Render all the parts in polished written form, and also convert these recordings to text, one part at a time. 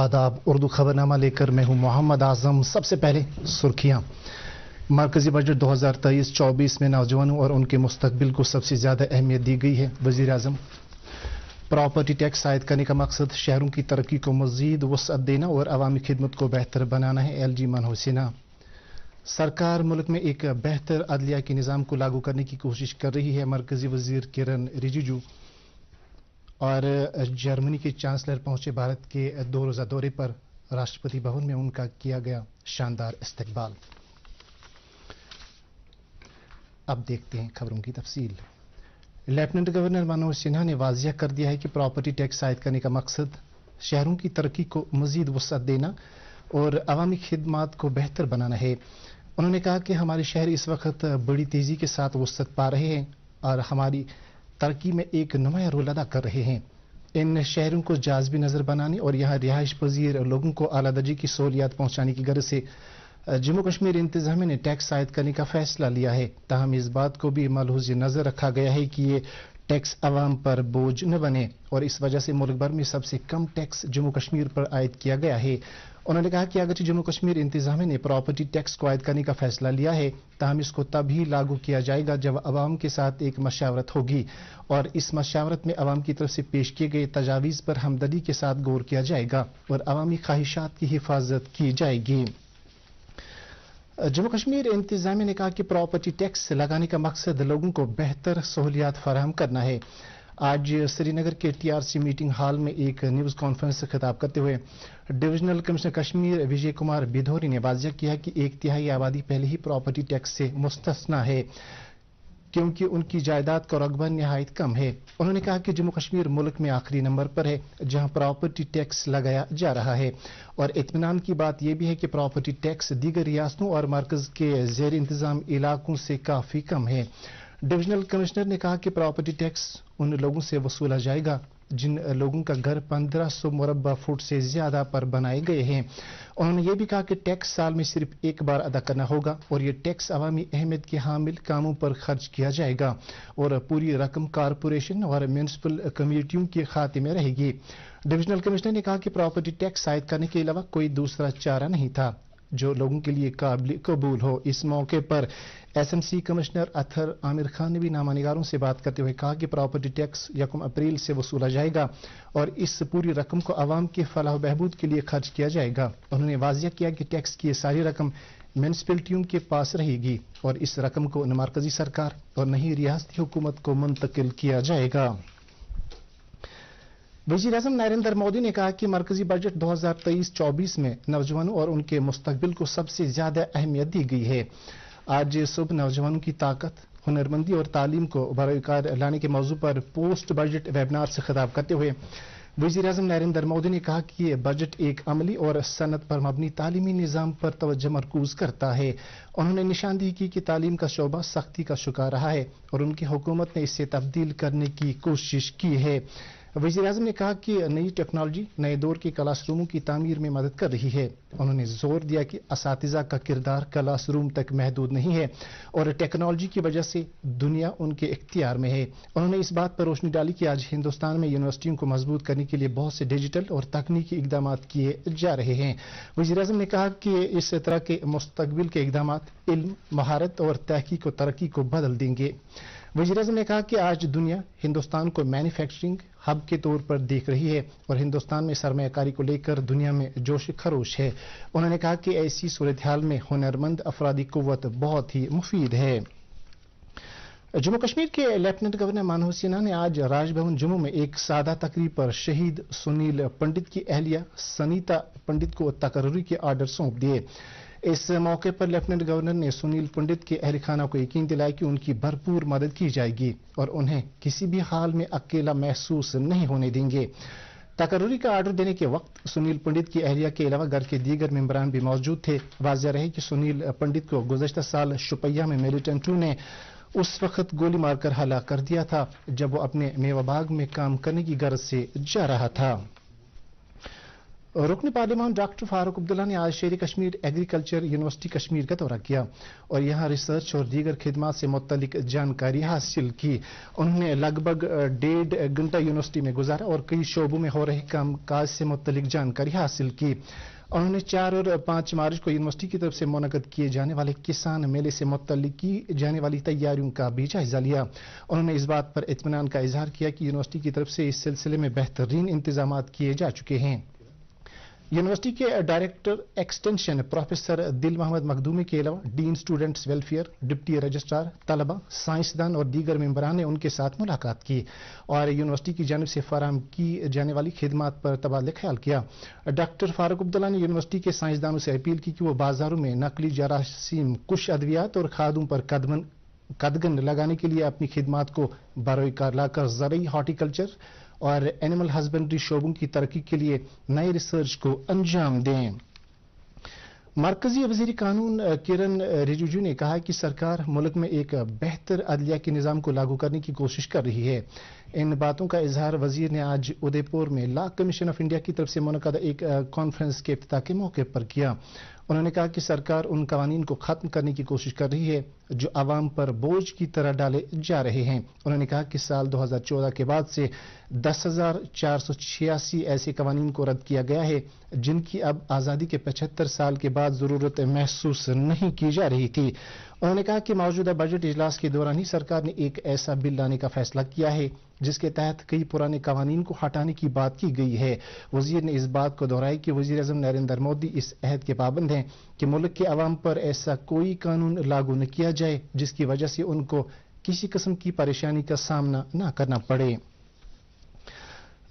आदाब। उर्दू खबरनामा लेकर मैं हूं मोहम्मद आजम। सबसे पहले सुर्खियां। मरकजी बजट 2023-24 में नौजवानों और उनके मुस्तकबिल को सबसे ज्यादा अहमियत दी गई है। वजीर आजम। प्रॉपर्टी टैक्स आयद करने का मकसद शहरों की तरक्की को मजीद वसअत देना और अवामी खिदमत को बेहतर बनाना है। LG मनोहर सिन्हा। सरकार मुल्क में एक बेहतर अदलिया के निज़ाम को लागू करने की कोशिश कर रही है। मरकजी वजीर किरण रिजिजू। और जर्मनी के चांसलर पहुंचे भारत के 2 रोज़ा दौरे पर। राष्ट्रपति भवन में उनका किया गया शानदार इस्तकबाल। अब देखते हैं खबरों की तफसील। लेफ्टिनेंट गवर्नर मनोहर सिन्हा ने वाजिया कर दिया है कि प्रॉपर्टी टैक्स आयद करने का मकसद शहरों की तरक्की को मजीद वसअत देना और अवामी खिदमात को बेहतर बनाना है। उन्होंने कहा कि हमारे शहर इस वक्त बड़ी तेजी के साथ वसअत पा रहे हैं और हमारी तरक्की में एक नुमाया रोल अदा कर रहे हैं। इन शहरों को जाज़बी नज़र बनाने और यहाँ रिहाइश पजीर लोगों को आला दर्जे की सहूलियात पहुँचाने की गर्ज से जम्मू कश्मीर इंतजामिया ने टैक्स आयद करने का फैसला लिया है। ताहम इस बात को भी मलहूज़ नज़र रखा गया है कि ये टैक्स अवाम पर बोझ न बने और इस वजह से मुल्क भर में सबसे कम टैक्स जम्मू कश्मीर पर आयद किया गया है। उन्होंने कहा कि अगरचे जम्मू कश्मीर इंतजामिया ने प्रॉपर्टी टैक्स को आयद करने का फैसला लिया है, ताहम इसको तभी लागू किया जाएगा जब अवाम के साथ एक मशावरत होगी और इस मशावरत में अवाम की तरफ से पेश किए गए तजावीज़ पर हमदर्दी के साथ गौर किया जाएगा और अवामी ख्वाहिशात की हिफाजत की जाएगी। जम्मू कश्मीर इंतजामिया ने कहा कि प्रॉपर्टी टैक्स लगाने का मकसद लोगों को बेहतर सहूलियात फराहम करना है। आज श्रीनगर के TRC मीटिंग हॉल में एक न्यूज़ कॉन्फ्रेंस से खिताब करते हुए डिविजनल कमिश्नर कश्मीर विजय कुमार बिधोरी ने वाज़िया किया कि 1/3 आबादी पहले ही प्रॉपर्टी टैक्स से मुस्तस्ना है क्योंकि उनकी जायदाद का रकबा निहायत कम है। उन्होंने कहा कि जम्मू कश्मीर मुल्क में आखिरी नंबर पर है जहां प्रॉपर्टी टैक्स लगाया जा रहा है और इत्मीनान की बात यह भी है कि प्रॉपर्टी टैक्स दीगर रियासतों और मरकज के ज़ेर इंतजाम इलाकों से काफ़ी कम है। डिविजनल कमिश्नर ने कहा कि प्रॉपर्टी टैक्स उन लोगों से वसूला जाएगा जिन लोगों का घर 1500 मुरब्बा फुट से ज्यादा पर बनाए गए हैं। उन्होंने ये भी कहा कि टैक्स साल में सिर्फ एक बार अदा करना होगा और ये टैक्स अवामी अहमियत के हामिल कामों पर खर्च किया जाएगा और पूरी रकम कारपोरेशन और म्यूनिसिपल कमेटियों के खाते में रहेगी। डिविजनल कमिश्नर ने कहा कि प्रॉपर्टी टैक्स आयद करने के अलावा कोई दूसरा चारा नहीं था जो लोगों के लिए काबिल कबूल हो। इस मौके पर SMC कमिश्नर अतहर आमिर खान ने भी नामानिगारों से बात करते हुए कहा कि प्रॉपर्टी टैक्स 1 अप्रैल से वसूला जाएगा और इस पूरी रकम को अवाम के फलाह बहबूद के लिए खर्च किया जाएगा। उन्होंने वाजिया किया कि टैक्स की सारी रकम म्यूनिसिपैलिटियों के पास रहेगी और इस रकम को न मरकजी सरकार और न ही रियासती हुकूमत को मुंतकिल किया जाएगा। वज़ीर आज़म नरेंद्र मोदी ने कहा कि मरकजी बजट 2023-24 में नौजवानों और उनके मुस्तकबिल को सबसे ज्यादा अहमियत दी गई है। आज सुबह नौजवानों की ताकत, हुनरमंदी और तालीम को बरकरार लाने के मौजू पर पोस्ट बजट वेबिनार से खिताब करते हुए वज़ीर आज़म नरेंद्र मोदी ने कहा कि ये बजट एक अमली और सनत पर मबनी तालीमी निज़ाम पर तवज्जो मरकूज करता है। उन्होंने निशानदेही की कि तालीम का शोबा सख्ती का शिकार रहा है और उनकी हुकूमत ने इसे तब्दील करने की कोशिश की है। वज़ीर आज़म ने कहा कि नई टेक्नोलॉजी नए दौर के क्लासरूमों की तामीर में मदद कर रही है। उन्होंने जोर दिया कि असातिज़ा का किरदार क्लासरूम तक महदूद नहीं है और टेक्नोलॉजी की वजह से दुनिया उनके इख्तियार में है। उन्होंने इस बात पर रोशनी डाली कि आज हिंदुस्तान में यूनिवर्सिटियों को मजबूत करने के लिए बहुत से डिजिटल और तकनीकी इकदाम किए जा रहे हैं। वज़ीर आज़म ने कहा कि इस तरह के मुस्तकबिल के इकदाम इल्म, महारत और तहकीक और तरक्की को बदल देंगे। वज़ीर आज़म ने कहा कि आज दुनिया हिंदुस्तान को मैन्युफैक्चरिंग हब के तौर पर देख रही है और हिंदुस्तान में सरमायाकारी को लेकर दुनिया में जोश खरोश है। उन्होंने कहा कि ऐसी सूरत हाल में हुनरमंद अफरादी कुव्वत बहुत ही मुफीद है। जम्मू कश्मीर के लेफ्टिनेंट गवर्नर मनोहर सिन्हा ने आज राजभवन जम्मू में एक सादा तकरीब पर शहीद सुनील पंडित की अहलिया सनीता पंडित को तकर्री के आर्डर सौंप दिए। इस मौके पर लेफ्टिनेंट गवर्नर ने सुनील पंडित के अहल खाना को यकीन दिलाया कि उनकी भरपूर मदद की जाएगी और उन्हें किसी भी हाल में अकेला महसूस नहीं होने देंगे। तकर्री का आर्डर देने के वक्त सुनील पंडित की अहलिया के अलावा घर के दीगर मेंबरान भी मौजूद थे। वाज़ेह रहे कि सुनील पंडित को गुज़श्ता साल शुपैया में मिलिटेंटों ने उस वक्त गोली मारकर हलाक कर दिया था जब वो अपने मेवा बाग में काम करने की गर्ज से जा रहा था। रुकन पार्लिमान डॉक्टर फारूक अब्दुल्ला ने आज शेर कश्मीर एग्रीकल्चर यूनिवर्सिटी कश्मीर का दौरा किया और यहां रिसर्च और दीगर खिदमात से मुतल्लिक जानकारी हासिल की। उन्होंने लगभग 1.5 घंटा यूनिवर्सिटी में गुजारा और कई शोबों में हो रहे कामकाज से मुतल्लिक जानकारी हासिल की। उन्होंने 4 और 5 मार्च को यूनिवर्सिटी की तरफ से मुनक्कद किए जाने वाले किसान मेले से मुतल्लिक की जाने वाली तैयारियों का भी जायजा लिया। उन्होंने इस बात पर इत्मीनान का इजहार किया कि यूनिवर्सिटी की तरफ से इस सिलसिले में बेहतरीन इंतजाम किए जा चुके हैं। यूनिवर्सिटी के डायरेक्टर एक्सटेंशन प्रोफेसर दिल मोहम्मद मखदूमी के अलावा dean students welfare, deputy registrar, तलबा, साइंसदान और दीगर मेंबरान ने उनके साथ मुलाकात की और यूनिवर्सिटी की जानिब से फराहम की जाने वाली खिदमात पर तबादला ख्याल किया। डॉक्टर फारूक अब्दुल्ला ने यूनिवर्सिटी के साइंसदानों से अपील की कि वो बाजारों में नकली जरासीम, कुछ अद्वियात और खादों पर कदगन लगाने के लिए अपनी खिदमात को बरोकार लाकर ज़रई, हॉर्टिकल्चर और एनिमल हस्बेंड्री शोबों की तरक्की के लिए नए रिसर्च को अंजाम दें। मरकजी वजीर कानून किरण रिजिजू ने कहा कि सरकार मुल्क में एक बेहतर अदलिया के निज़ाम को लागू करने की कोशिश कर रही है। इन बातों का इजहार वजीर ने आज उदयपुर में लॉ कमीशन ऑफ इंडिया की तरफ से मुनक्कद एक कॉन्फ्रेंस के इफ्तिताह के मौके पर किया। उन्होंने कहा कि सरकार उन कवानीन को खत्म करने की कोशिश कर रही है जो आवाम पर बोझ की तरह डाले जा रहे हैं। उन्होंने कहा कि साल 2014 के बाद से 10,486 ऐसे कवानीन को रद्द किया गया है जिनकी अब आज़ादी के 75 साल के बाद जरूरत महसूस नहीं की जा रही थी। उन्होंने कहा कि मौजूदा बजट इजलास के दौरान ही सरकार ने एक ऐसा बिल लाने का फैसला किया है जिसके तहत कई पुराने कवानीन को हटाने की बात की गई है। वजीर ने इस बात को दोहराया कि वजीर आज़म नरेंद्र मोदी इस अहद के पाबंद हैं कि मुल्क के अवाम पर ऐसा कोई कानून लागू न किया जाए जिसकी वजह से उनको किसी किस्म की परेशानी का सामना न करना पड़े।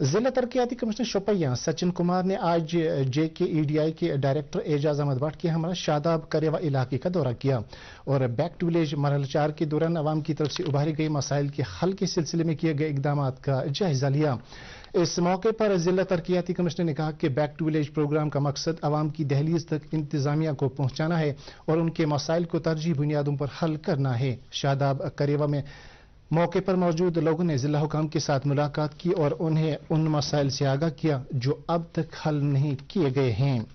जिला तरक्याती कमिश्नर शोपियां सचिन कुमार ने आज JKEDI के डायरेक्टर एजाज अहमद भट्ट के हमरा शादाब करेवा इलाके का दौरा किया और बैक टू विलेज मरहला 4 के दौरान अवाम की तरफ से उभारे गए मसाइल के हल के सिलसिले में किए गए इकदाम का जायजा लिया। इस मौके पर जिला तरक्याती कमिश्नर ने कहा कि बैक टू विलेज प्रोग्राम का मकसद अवाम की दहलीज तक इंतजामिया को पहुंचाना है और उनके मसाइल को तरजीही बुनियादों पर हल करना है। शादाब करेवा में मौके पर मौजूद लोगों ने जिला हुकाम के साथ मुलाकात की और उन्हें उन मसाइल से आगाह किया जो अब तक हल नहीं किए गए हैं।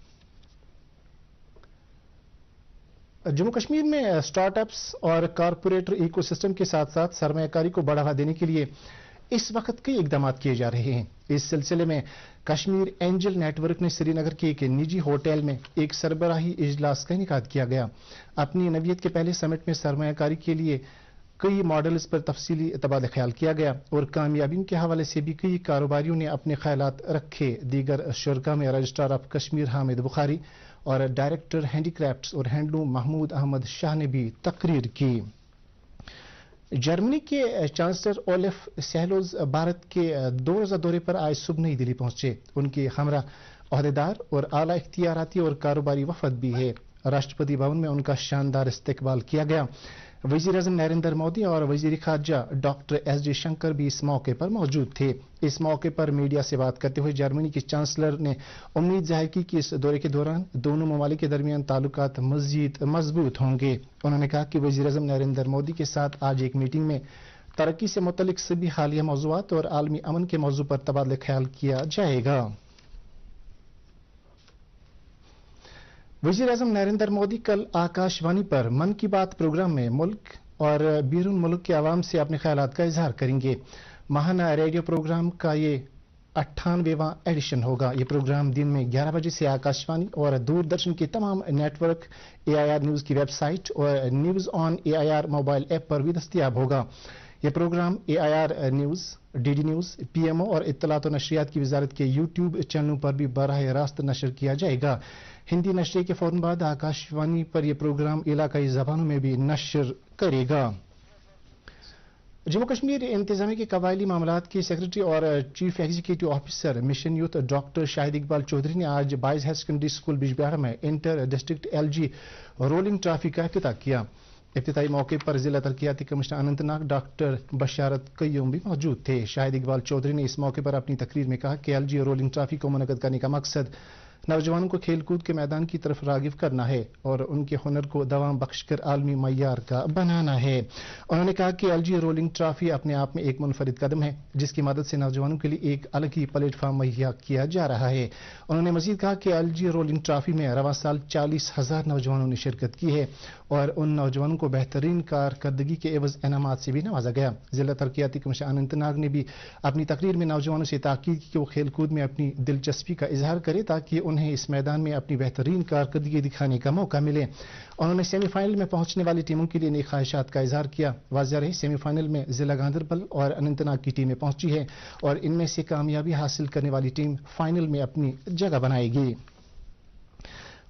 जम्मू कश्मीर में स्टार्टअप्स और कारपोरेट इकोसिस्टम के साथ साथ सरमायाकारी को बढ़ावा देने के लिए इस वक्त कई इकदाम किए जा रहे हैं। इस सिलसिले में कश्मीर एंजल नेटवर्क ने श्रीनगर के एक निजी होटल में एक सरबराही इजलास का इनेकाद किया गया। अपनी नवीयत के पहले समिट में सरमायाकारी के लिए कई मॉडल्स पर तफसीली तबादला ख्याल किया गया और कामयाबियों के हवाले से भी कई कारोबारियों ने अपने ख्यालात रखे। दीगर शुरा में रजिस्ट्रार ऑफ कश्मीर हामिद बुखारी और डायरेक्टर हैंडीक्राफ्ट्स और हैंडलूम महमूद अहमद शाह ने भी तकरीर की। जर्मनी के चांसलर ओलेफ सेहलोज भारत के 2 रोज़ा दौरे पर आज सुबह नई दिल्ली पहुंचे। उनके हमरा ओहदेदार और आला इख्तियाराती और कारोबारी वफद भी है। राष्ट्रपति भवन में उनका शानदार इस्तकबाल किया गया। वजीर आज़म नरेंद्र मोदी और वजीर खारजा डॉक्टर एस जयशंकर भी इस मौके पर मौजूद थे। इस मौके पर मीडिया से बात करते हुए जर्मनी के चांसलर ने उम्मीद जाहिर की कि इस दौरे के दौरान दोनों ममालिक के दरमियान ताल्लुकात मजीद मजबूत होंगे। उन्होंने कहा कि वजीर आज़म नरेंद्र मोदी के साथ आज एक मीटिंग में तरक्की से मुतल्लिक सभी हालिया मौज़ूआत और आलमी अमन के मौजू पर तबादला ख्याल किया जाएगा। वज़ीर आज़म नरेंद्र मोदी कल आकाशवाणी पर मन की बात प्रोग्राम में मुल्क और बैरून मुल्क के अवाम से अपने ख्यालात का इजहार करेंगे। माहाना रेडियो प्रोग्राम का ये 98वां एडिशन होगा। ये प्रोग्राम दिन में 11 बजे से आकाशवाणी और दूरदर्शन के तमाम नेटवर्क, AIR न्यूज़ की वेबसाइट और news on AIR mobile app पर भी दस्तयाब होगा। यह program AIR news, DD news, PMO और इत्तलात और नशरियात की वजारत के YouTube चैनलों पर भी बराह रास्त नशर किया जाएगा। हिंदी नशरे के फौरन बाद आकाशवाणी पर यह प्रोग्राम इलाकाई ज़बानों में भी नशर करेगा। जम्मू कश्मीर इंतजामी के कबायली मामलात के सेक्रेटरी और chief executive officer mission youth doctor Shahid Iqbal Chaudhary ने आज boys higher secondary school Bijbehara में inter district LG rolling trophy का इफ्तिताह किया। इफ्तिताई मौके पर जिला तरक्याती कमिश्नर अनंतनाग डॉक्टर बशारत कय्यूम भी मौजूद थे। शाहिद इकबाल चौधरी ने इस मौके पर अपनी तकरीर में कहा कि LG रोलिंग ट्रॉफी को मुनक्कद करने का मकसद नौजवानों को खेलकूद के मैदान की तरफ रागिब करना है और उनके हुनर को दवाम बख्शकर आलमी मय्यार का बनाना है। उन्होंने कहा कि एलजी रोलिंग ट्रॉफी अपने आप में एक मुनफरिद कदम है जिसकी मदद से नौजवानों के लिए एक अलग ही प्लेटफॉर्म मुहैया किया जा रहा है। उन्होंने मजीद कहा कि एलजी रोलिंग ट्रॉफी में रवां साल 40,000 नौजवानों ने शिरकत की है और उन नौजवानों को बेहतरीन कारकर्दगी के एवज इनामात से भी नवाजा गया। जिला तरक्याती कमीशन अनंतनाग ने भी अपनी तकरीर में नौजवानों से ताकीद की कि वो खेलकूद में अपनी दिलचस्पी का इजहार करें ताकि उन्हें इस मैदान में अपनी बेहतरीन कारकर्दगी दिखाने का मौका मिले। उन्होंने सेमीफाइनल में पहुंचने वाली टीमों के लिए नेक ख्वाहिशात का इजहार किया। वाज़ेह रहे सेमीफाइनल में जिला गांधरबल और अनंतनाग की टीमें पहुंची है और इनमें से कामयाबी हासिल करने वाली टीम फाइनल में अपनी जगह बनाएगी।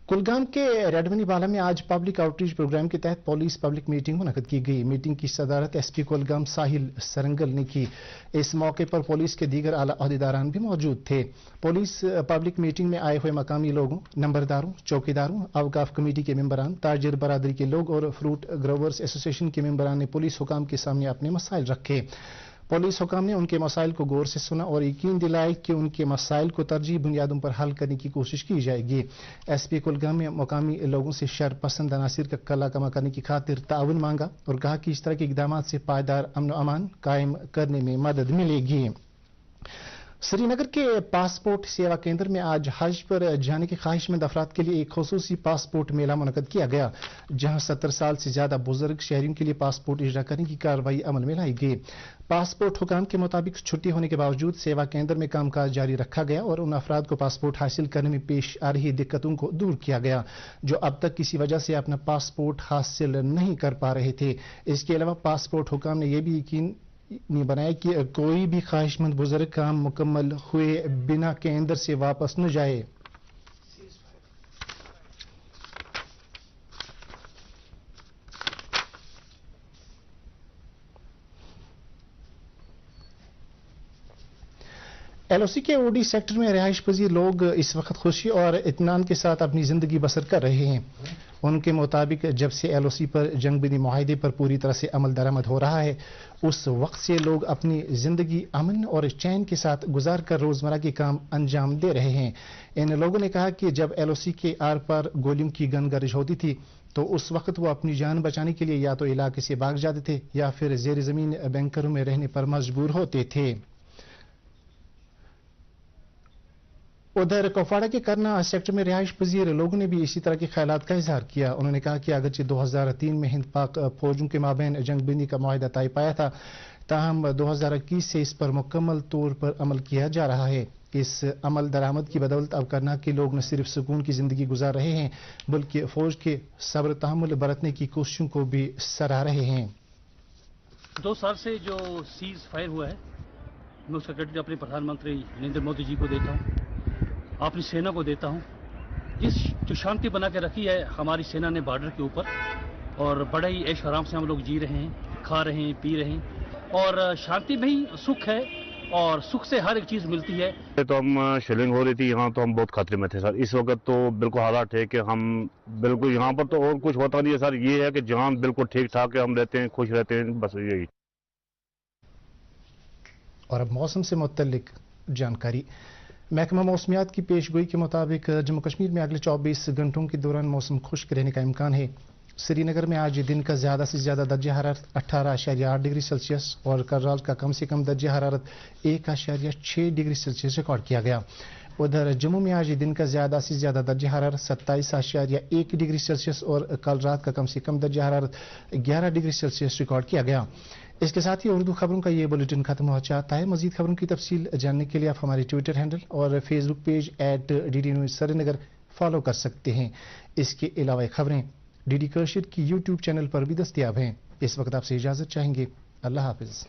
कुलगाम के रेडमनी बाला में आज पब्लिक आउटरीच प्रोग्राम के तहत पुलिस पब्लिक मीटिंग मुनक़द की गई। मीटिंग की सदारत एसपी कुलगाम साहिल सरंगल ने की। इस मौके पर पुलिस के दीगर आला अहदेदारान भी मौजूद थे। पुलिस पब्लिक मीटिंग में आए हुए मकामी लोगों, नंबरदारों, चौकीदारों, अवकाफ कमेटी के मेंबरान, ताजिर बरादरी के लोग और फ्रूट ग्रोवर्स एसोसिएशन के मेंबरान ने पुलिस हुकाम के सामने अपने मसाइल रखे। पुलिस हुकाम ने उनके मसाइल को गौर से सुना और यकीन दिलाया कि उनके मसाइल को तरजीह बुनियादों पर हल करने की कोशिश की जाएगी। एसपी कुलगाम में मुकामी लोगों से शर पसंद अनासिर का कला कमा करने की खातिर ताउन मांगा और कहा कि इस तरह के इकदाम से पायदार अमन अमान कायम करने में मदद मिलेगी। श्रीनगर के पासपोर्ट सेवा केंद्र में आज हज पर जाने की ख्वाहिशमंद अफराद के लिए एक खुसूसी पासपोर्ट मेला मुनक़द किया गया, जहां 70 साल से ज्यादा बुजुर्ग शहरियों के लिए पासपोर्ट इजरा करने की कार्रवाई अमल में लाई गई। पासपोर्ट हुकाम के मुताबिक छुट्टी होने के बावजूद सेवा केंद्र में कामकाज जारी रखा गया और उन अफराद को पासपोर्ट हासिल करने में पेश आ रही दिक्कतों को दूर किया गया जो अब तक किसी वजह से अपना पासपोर्ट हासिल नहीं कर पा रहे थे। इसके अलावा पासपोर्ट हुकाम ने यह भी यकीन नहीं बनाया कि कोई भी ख्वाहिशमंद बुजुर्ग काम मुकम्मल हुए बिना केंद्र से वापस न जाए। एलओसी के ओडी सेक्टर में रिहाइश पजीर लोग इस वक्त खुशी और इत्मीनान के साथ अपनी जिंदगी बसर कर रहे हैं। उनके मुताबिक जब से एलओसी पर जंगबंदी मुआहदे पर पूरी तरह से अमल दरामद हो रहा है उस वक्त से लोग अपनी जिंदगी अमन और चैन के साथ गुजार कर रोजमर्रा के काम अंजाम दे रहे हैं। इन लोगों ने कहा कि जब एलओसी के आर पार गोलियों की गनगरिश होती थी तो उस वक्त वो अपनी जान बचाने के लिए या तो इलाके से भाग जाते थे या फिर जेर जमीन बैंकरों में रहने पर मजबूर होते थे। उधर कुपवाड़ा के करना सेक्टर में रिहाइश पजीर लोगों ने भी इसी तरह के ख्यालात का इजहार किया। उन्होंने कहा कि अगरचे 2003 में हिंद पाक फौजों के माबैन जंगबंदी का मुआहदा तय पाया था, ताहम 2021 से इस पर मुकम्मल तौर पर अमल किया जा रहा है। इस अमल दरामद की बदौलत अब करना के लोग न सिर्फ सुकून की जिंदगी गुजार रहे हैं बल्कि फौज के सब्र तहम्मुल बरतने की कोशिशों को भी सराह रहे हैं। 2 साल से जो सीज फायर हुआ है मैं उसका क्रेडिट अपने प्रधानमंत्री नरेंद्र मोदी जी को देता हूँ, अपनी सेना को देता हूं। जिस जो शांति बना के रखी है हमारी सेना ने बॉर्डर के ऊपर और बड़े ही ऐश आराम से हम लोग जी रहे हैं, खा रहे हैं, पी रहे हैं और शांति में ही सुख है और सुख से हर एक चीज मिलती है। तो हम शेलिंग हो रही थी यहाँ तो हम बहुत खतरे में थे सर। इस वक्त तो बिल्कुल हालात है कि हम बिल्कुल यहाँ पर तो और कुछ होता नहीं है सर। ये है कि जहाँ बिल्कुल ठीक ठाक हम रहते हैं, खुश रहते हैं, बस यही। और अब मौसम से मुतल्लिक जानकारी। महकमा मौसमियात की पेशगोई के मुताबिक जम्मू कश्मीर में अगले 24 घंटों के दौरान मौसम खुश्क रहने का इम्कान है। श्रीनगर में आज दिन का ज्यादा से ज्यादा दर्जा हरारत 18.8 डिग्री सेल्सियस और कल रात का कम से कम दर्जा हरारत 1.6 डिग्री सेल्सियस रिकॉर्ड किया गया। उधर जम्मू में आज दिन का ज्यादा से ज्यादा दर्जा हरारत 27.1 डिग्री सेल्सियस और कल रात का कम से कम दर्जा हरारत 11 डिग्री सेल्सियस रिकॉर्ड किया गया। इसके साथ ही उर्दू खबरों का ये बुलेटिन खत्म हो जाता है। मजीद खबरों की तफसील जानने के लिए आप हमारे ट्विटर हैंडल और Facebook page @DD news Srinagar follow कर सकते हैं। इसके अलावा खबरें DD कश्मीर की यूट्यूब चैनल पर भी दस्तयाब हैं। इस वक्त आपसे इजाजत चाहेंगे। अल्लाह हाफिज।